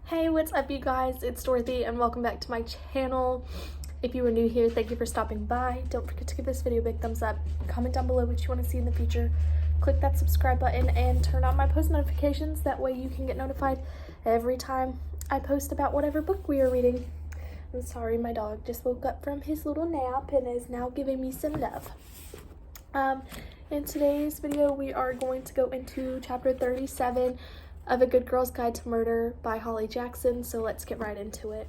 Hey, what's up you guys? It's Dorothy and welcome back to my channel. If you are new here, thank you for stopping by. Don't forget to give this video a big thumbs up. Comment down below what you want to see in the future. Click that subscribe button and turn on my post notifications. That way you can get notified every time I post about whatever book we are reading. I'm sorry, my dog just woke up from his little nap and is now giving me some love. In today's video, we are going to go into chapter 37 of A Good Girl's Guide to Murder by Holly Jackson, so let's get right into it.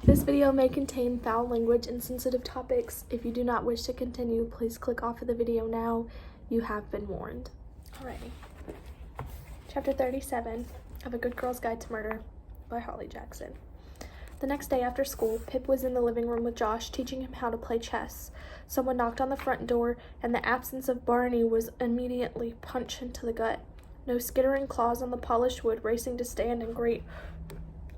This video may contain foul language and sensitive topics. If you do not wish to continue, please click off of the video now. You have been warned. Alrighty. Chapter 37 of A Good Girl's Guide to Murder by Holly Jackson. The next day after school, Pip was in the living room with Josh, teaching him how to play chess. Someone knocked on the front door, and the absence of Barney was immediately punched into the gut. No skittering claws on the polished wood, racing to stand and greet.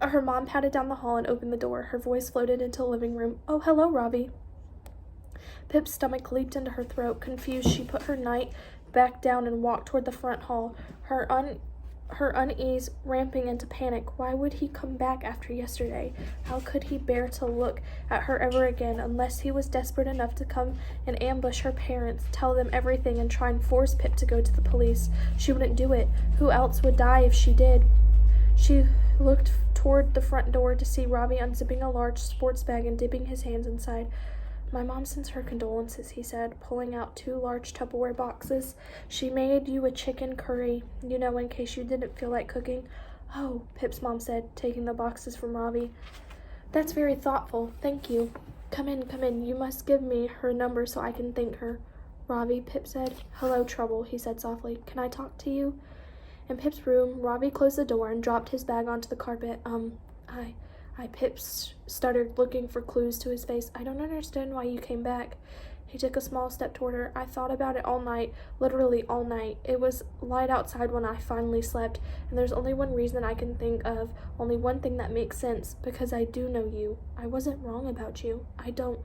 Her mom patted down the hall and opened the door. Her voice floated into the living room. "Oh, hello, Robbie." Pip's stomach leaped into her throat. Confused, she put her knight back down and walked toward the front hall, her unease ramping into panic. Why would he come back after yesterday? How could he bear to look at her ever again, unless he was desperate enough to come and ambush her parents, tell them everything, and try and force Pip to go to the police? She wouldn't do it. Who else would die if she did? She looked toward the front door to see Robbie unzipping a large sports bag and dipping his hands inside. "My mom sends her condolences," he said, pulling out 2 large Tupperware boxes. "She made you a chicken curry, in case you didn't feel like cooking." "Oh," Pip's mom said, taking the boxes from Robbie. "That's very thoughtful. Thank you. Come in. You must give me her number so I can thank her." "Robbie," Pip said. "Hello, Trouble," he said softly. "Can I talk to you?" In Pip's room, Robbie closed the door and dropped his bag onto the carpet. Pip started looking for clues to his face. "I don't understand why you came back." He took a small step toward her. "I thought about it all night, literally all night. It was light outside when I finally slept, and there's only one reason I can think of, only one thing that makes sense, because I do know you. I wasn't wrong about you. I don't."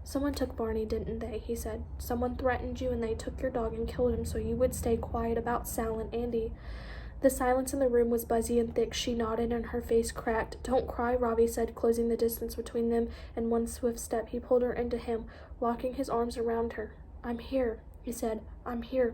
"Someone took Barney, didn't they?" he said. "Someone threatened you and they took your dog and killed him so you would stay quiet about Sal and Andy." The silence in the room was buzzy and thick. She nodded and her face cracked. "Don't cry," Robbie said, closing the distance between them. In one swift step, he pulled her into him, locking his arms around her. "I'm here," he said. "I'm here."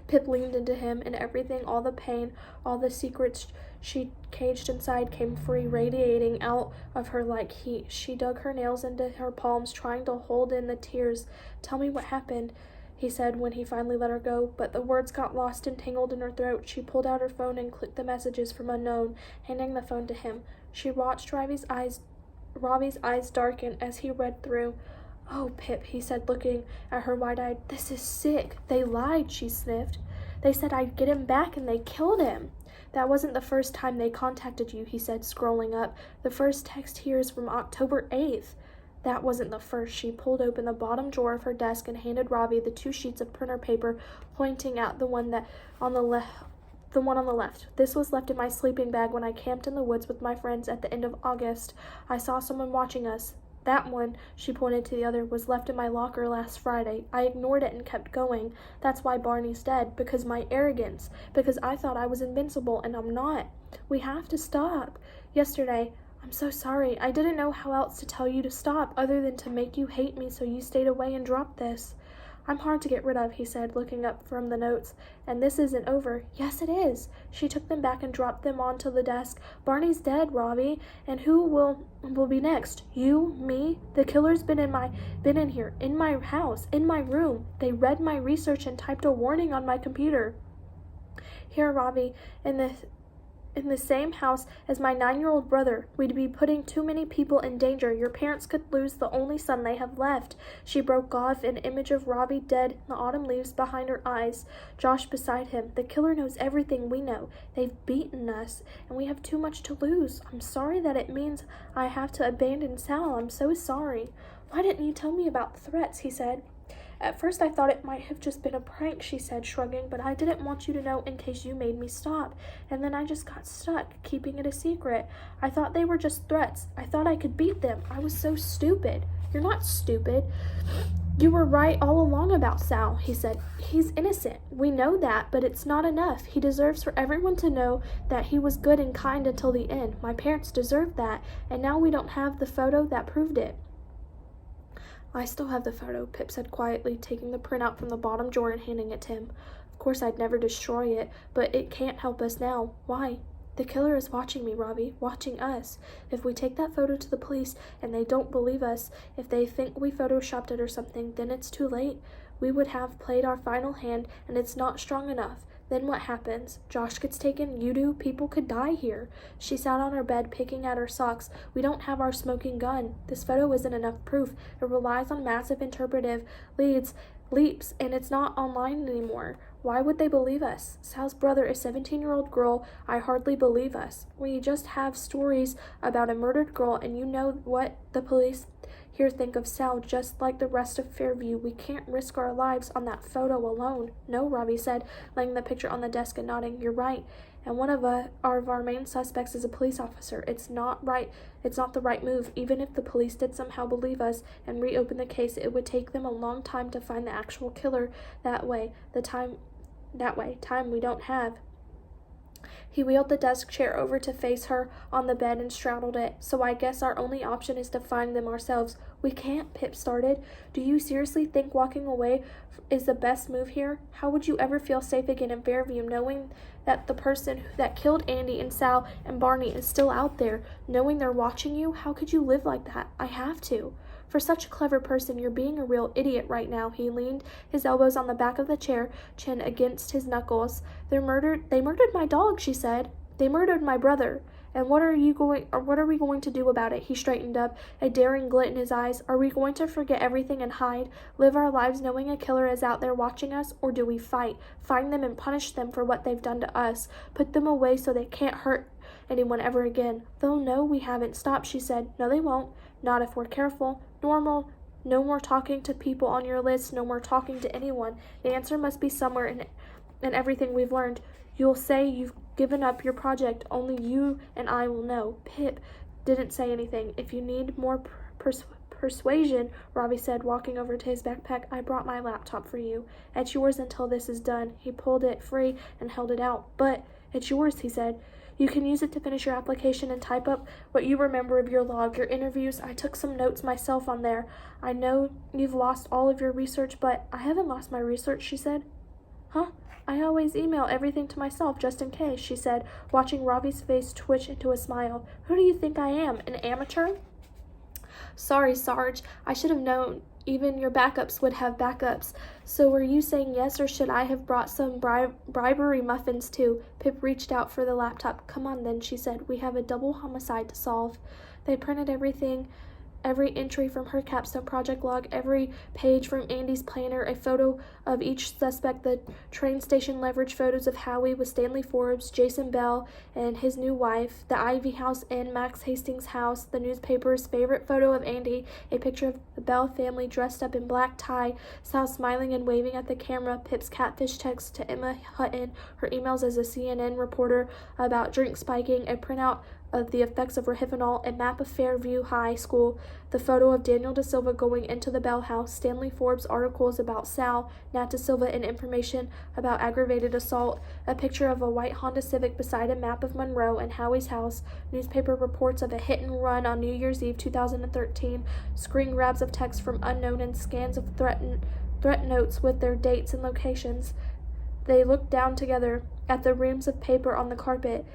Pip leaned into him, and everything, all the pain, all the secrets she caged inside came free, radiating out of her like heat. She dug her nails into her palms, trying to hold in the tears. "Tell me what happened," he said when he finally let her go, but the words got lost and tangled in her throat. She pulled out her phone and clicked the messages from unknown, handing the phone to him. She watched Robbie's eyes darken as he read through. "Oh, Pip," he said, looking at her wide-eyed. "This is sick. They lied," she sniffed. "They said I'd get him back and they killed him." "That wasn't the first time they contacted you," he said, scrolling up. "The first text here is from October 8th. "That wasn't the first." She pulled open the bottom drawer of her desk and handed Robbie the 2 sheets of printer paper, pointing at the one on the left. "This was left in my sleeping bag when I camped in the woods with my friends at the end of August. I saw someone watching us. That one," she pointed to the other, "was left in my locker last Friday. I ignored it and kept going. That's why Barney's dead, because my arrogance, because I thought I was invincible, and I'm not. We have to stop. Yesterday, I'm so sorry. I didn't know how else to tell you to stop, other than to make you hate me, so you stayed away and dropped this." "I'm hard to get rid of," he said, looking up from the notes. "And this isn't over." "Yes, it is." She took them back and dropped them onto the desk. "Barney's dead, Robbie. And who will be next? You? Me? The killer's been in here, in my house, in my room. They read my research and typed a warning on my computer. Here, Robbie, in the same house as my 9-year-old brother. We'd be putting too many people in danger. Your parents could lose the only son they have left." She broke off, an image of Robbie dead in the autumn leaves behind her eyes. Josh beside him. "The killer knows everything we know. They've beaten us, and we have too much to lose. I'm sorry that it means I have to abandon Sal. I'm so sorry." "Why didn't you tell me about the threats?" he said. "At first I thought it might have just been a prank," she said, shrugging, "but I didn't want you to know in case you made me stop. And then I just got stuck, keeping it a secret. I thought they were just threats. I thought I could beat them. I was so stupid." You're not stupid. You were right all along about Sal, he said. He's innocent. We know that, but it's not enough. He deserves for everyone to know that he was good and kind until the end. My parents deserved that, and now we don't have the photo that proved it. I still have the photo, Pip said quietly, taking the printout from the bottom drawer and handing it to him. Of course I'd never destroy it, but it can't help us now. Why? The killer is watching me, Robbie, watching us. If we take that photo to the police and they don't believe us, if they think we photoshopped it or something, then it's too late. We would have played our final hand, and it's not strong enough. Then what happens? Josh gets taken, you do, people could die here. She sat on her bed, picking at her socks. We don't have our smoking gun. This photo isn't enough proof. It relies on massive interpretive leaps, and it's not online anymore. Why would they believe us? Sal's brother, a 17-year-old girl. I hardly believe us. We just have stories about a murdered girl, and you know what the police here think of Sal, just like the rest of Fairview. We can't risk our lives on that photo alone. No, Robbie said, laying the picture on the desk and nodding. You're right. And one of our main suspects is a police officer. It's not the right move. Even if the police did somehow believe us and reopen the case, it would take them a long time to find the actual killer. Time we don't have. He wheeled the desk chair over to face her on the bed and straddled it. So I guess our only option is to find them ourselves. We can't, Pip started. Do you seriously think walking away is the best move here? How would you ever feel safe again in Fairview, knowing that the person that killed Andy and Sal and Barney is still out there, knowing they're watching you? How could you live like that? I have to. For such a clever person, you're being a real idiot right now. He leaned his elbows on the back of the chair, chin against his knuckles. They murdered my dog, she said. They murdered my brother. And what are we going to do about it? He straightened up, a daring glint in his eyes. Are we going to forget everything and hide, live our lives knowing a killer is out there watching us? Or do we fight, find them and punish them for what they've done to us, put them away so they can't hurt anyone ever again? They'll know we haven't stopped, she said. No, they won't. Not if we're careful. Normal. No more talking to people on your list. No more talking to anyone. The answer must be somewhere in everything we've learned. You'll say you've given up your project. Only you and I will know. Pip didn't say anything. If you need more persuasion, Robbie said, walking over to his backpack, I brought my laptop for you. It's yours until this is done. He pulled it free and held it out. But it's yours, he said. You can use it to finish your application and type up what you remember of your log, your interviews. I took some notes myself on there. I know you've lost all of your research, but I haven't lost my research, she said. Huh? I always email everything to myself just in case, she said, watching Robbie's face twitch into a smile. Who do you think I am, an amateur? Sorry, Sarge. I should have known. Even your backups would have backups. So were you saying yes, or should I have brought some bribery muffins too? Pip reached out for the laptop. Come on then, she said. We have a double homicide to solve. They printed everything, every entry from her capstone project log, every page from Andy's planner, a photo of each suspect, the train station leverage photos of Howie with Stanley Forbes, Jason Bell and his new wife, the Ivy House and Max Hastings' house, the newspaper's favorite photo of Andy, a picture of the Bell family dressed up in black tie, Sal smiling and waving at the camera, Pip's catfish text to Emma Hutton, her emails as a CNN reporter about drink spiking, a printout of the effects of rohypnol, a map of Fairview High School, the photo of Daniel Da Silva going into the Bell house, Stanley Forbes articles about Sal, Nat Da Silva and information about aggravated assault, a picture of a white Honda Civic beside a map of Monroe and Howie's house, newspaper reports of a hit and run on New Year's Eve 2013, screen grabs of text from unknown and scans of threat notes with their dates and locations. They looked down together at the reams of paper on the carpet.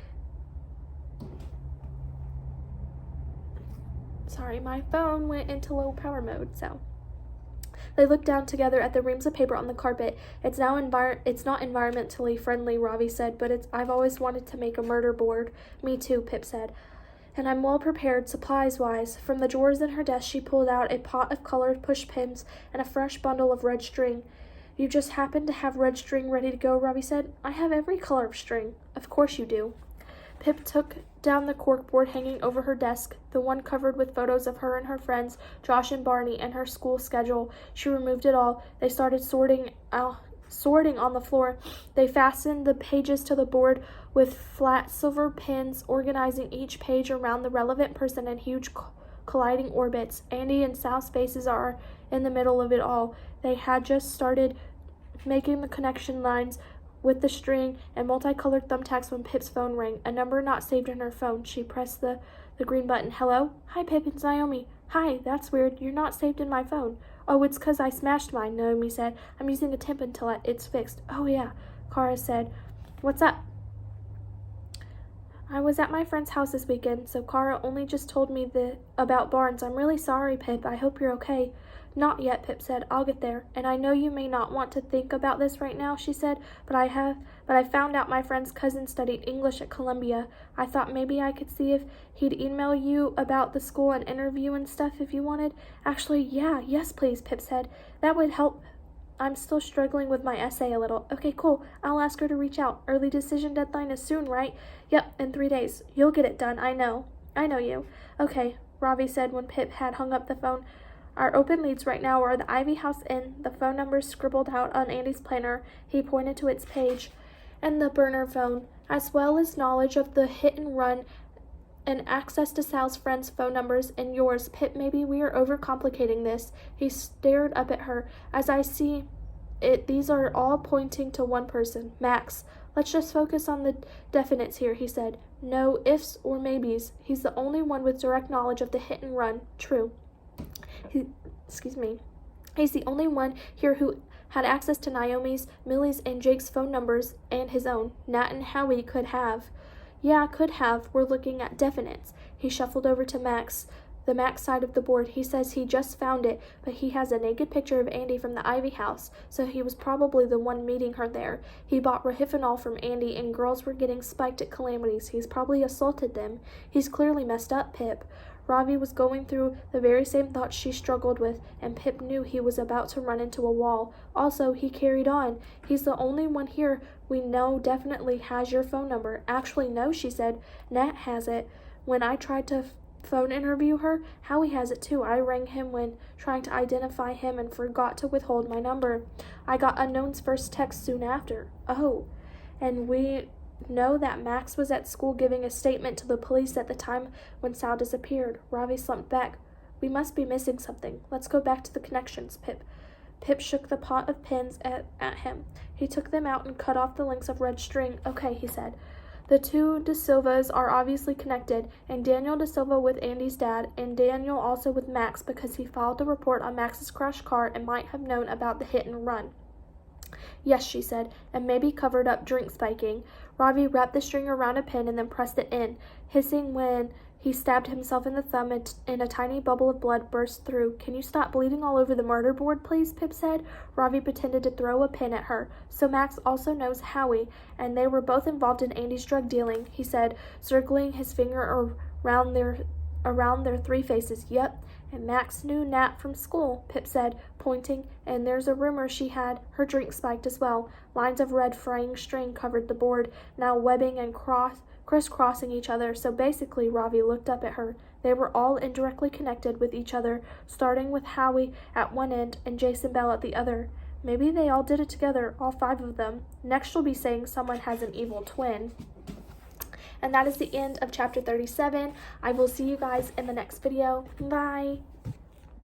Sorry, my phone went into low power mode, so. They looked down together at the reams of paper on the carpet. It's not environmentally friendly, Robbie said, but I've always wanted to make a murder board. Me too, Pip said. And I'm well prepared, supplies-wise. From the drawers in her desk, she pulled out a pot of colored push pins and a fresh bundle of red string. You just happen to have red string ready to go, Robbie said. I have every color of string. Of course you do. Pip took down the corkboard hanging over her desk, the one covered with photos of her and her friends, Josh and Barney, and her school schedule. She removed it all. They started sorting on the floor. They fastened the pages to the board with flat silver pins, organizing each page around the relevant person in huge colliding orbits. Andy and Sal's faces are in the middle of it all. They had just started making the connection lines with the string and multicolored thumbtacks when Pip's phone rang. A number not saved in her phone. She pressed the green button. Hello? Hi, Pip, it's Naomi. Hi, that's weird. You're not saved in my phone. Oh, it's 'cause I smashed mine, Naomi said. I'm using a temp until it's fixed. Oh, yeah, Kara said. What's up? I was at my friend's house this weekend, so Kara only just told me about Barnes. I'm really sorry, Pip. I hope you're okay. Not yet, Pip said. I'll get there. And I know you may not want to think about this right now, she said, but I found out my friend's cousin studied English at Columbia. I thought maybe I could see if he'd email you about the school and interview and stuff if you wanted. Actually, yes, please, Pip said. That would help. I'm still struggling with my essay a little. Okay, cool. I'll ask her to reach out. Early decision deadline is soon, right? Yep, in 3 days. You'll get it done. I know you. Okay, Ravi said when Pip had hung up the phone. Our open leads right now are the Ivy House Inn, the phone numbers scribbled out on Andy's planner. He pointed to its page, and the burner phone, as well as knowledge of the hit and run and access to Sal's friends' phone numbers and yours. Pip, maybe we are overcomplicating this. He stared up at her. As I see it, these are all pointing to one person, Max. Let's just focus on the definites here, he said. No ifs or maybes. He's the only one with direct knowledge of the hit and run. True. He's the only one here who had access to Naomi's, Millie's, and Jake's phone numbers and his own. Nat and Howie could have. Yeah, could have. We're looking at definites. He shuffled over to Max, the Max side of the board. He says he just found it, but he has a naked picture of Andy from the Ivy House, so he was probably the one meeting her there. He bought rohypnol from Andy, and girls were getting spiked at Calamities. He's probably assaulted them. He's clearly messed up, Pip. Ravi was going through the very same thoughts she struggled with, and Pip knew he was about to run into a wall. Also, he carried on. He's the only one here we know definitely has your phone number. Actually, no, she said. Nat has it. When I tried to phone interview her, Howie has it too. I rang him when trying to identify him and forgot to withhold my number. I got Unknown's first text soon after. Oh, and we know that Max was at school giving a statement to the police at the time when Sal disappeared. Ravi slumped back. We must be missing something. Let's go back to the connections, Pip. Pip shook the pot of pins at him. He took them out and cut off the links of red string. Okay, he said. The two De Silvas are obviously connected, and Daniel De Silva with Andy's dad, and Daniel also with Max because he filed a report on Max's crashed car and might have known about the hit and run. Yes, she said, and maybe covered up drink spiking. Ravi wrapped the string around a pin and then pressed it in, hissing when he stabbed himself in the thumb and a tiny bubble of blood burst through. Can you stop bleeding all over the murder board, please? Pip said. Ravi pretended to throw a pin at her. So Max also knows Howie, and they were both involved in Andy's drug dealing, he said, circling his finger around their three faces. Yep. And Max knew Nat from school, Pip said, pointing, and there's a rumor she had her drink spiked as well. Lines of red fraying string covered the board, now webbing and crisscrossing each other. So basically, Ravi looked up at her. They were all indirectly connected with each other, starting with Howie at one end and Jason Bell at the other. Maybe they all did it together, all 5 of them. Next she'll be saying someone has an evil twin. And that is the end of chapter 37. I will see you guys in the next video. Bye!